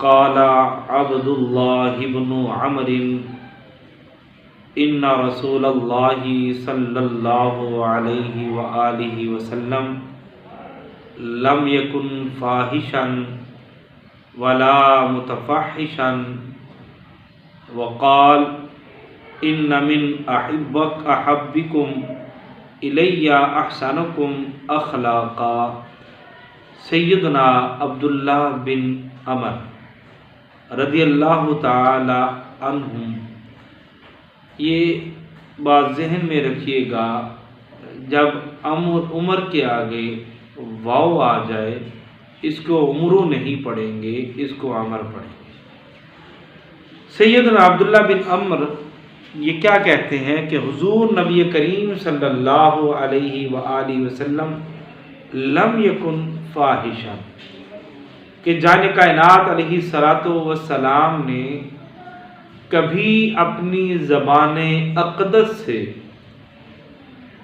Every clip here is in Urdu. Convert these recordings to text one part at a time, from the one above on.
قال عبد الله بن عمرو ان رسول اللہ صلی اللہ علیہ وآلہ وسلم لم يكن فاحشا ولا متفحشا وقال ان من احبکم الی احسنکم اخلاقا۔ سیدنا عبداللہ بن عمر رضی اللہ تعالی عنہم، یہ بات ذہن میں رکھیے گا، جب عمر کے آگے واو آ جائے اس کو عمرو نہیں پڑھیں گے، اس کو عمر پڑھیں گے۔ سیدنا عبداللہ بن عمر یہ کیا کہتے ہیں کہ حضور نبی کریم صلی اللہ علیہ وآلہ وسلم لم یکن فاحشا، کہ جان کائنات علیہ الصلوۃ والسلام نے کبھی اپنی زبان اقدس سے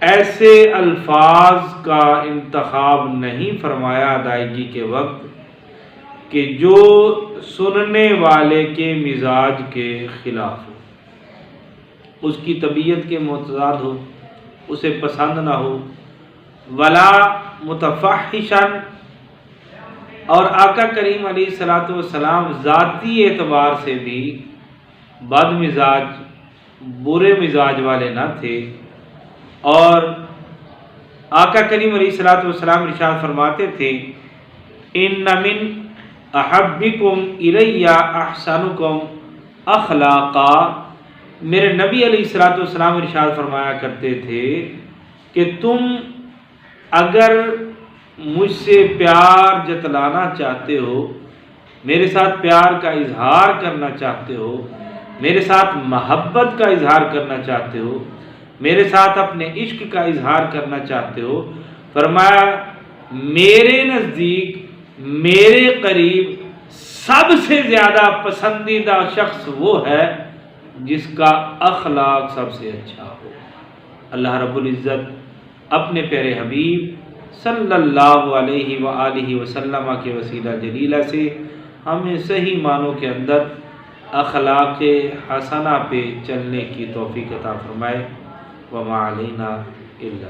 ایسے الفاظ کا انتخاب نہیں فرمایا ادائیگی کے وقت کہ جو سننے والے کے مزاج کے خلاف ہو، اس کی طبیعت کے متضاد ہو، اسے پسند نہ ہو، ولا متفحشا، اور آقا کریم علیہ الصلوۃ والسلام ذاتی اعتبار سے بھی بد مزاج، برے مزاج والے نہ تھے، اور آقا کریم علیہ الصلوۃ والسلام ارشاد فرماتے تھے ان من احبکم الی احسنکم اخلاقا۔ میرے نبی علیہ الصلوۃ والسلام ارشاد فرمایا کرتے تھے کہ تم اگر مجھ سے پیار جتلانا چاہتے ہو، میرے ساتھ پیار کا اظہار کرنا چاہتے ہو، میرے ساتھ محبت کا اظہار کرنا چاہتے ہو، میرے ساتھ اپنے عشق کا اظہار کرنا چاہتے ہو، فرمایا میرے نزدیک، میرے قریب سب سے زیادہ پسندیدہ شخص وہ ہے جس کا اخلاق سب سے اچھا ہو۔ اللہ رب العزت اپنے پیارے حبیب صلی اللہ علیہ وآلہ وسلم کے وسیلہ جلیلہ سے ہمیں صحیح معنوں کے اندر اخلاق حسنہ پہ چلنے کی توفیق عطا فرمائے۔ وما علینا الا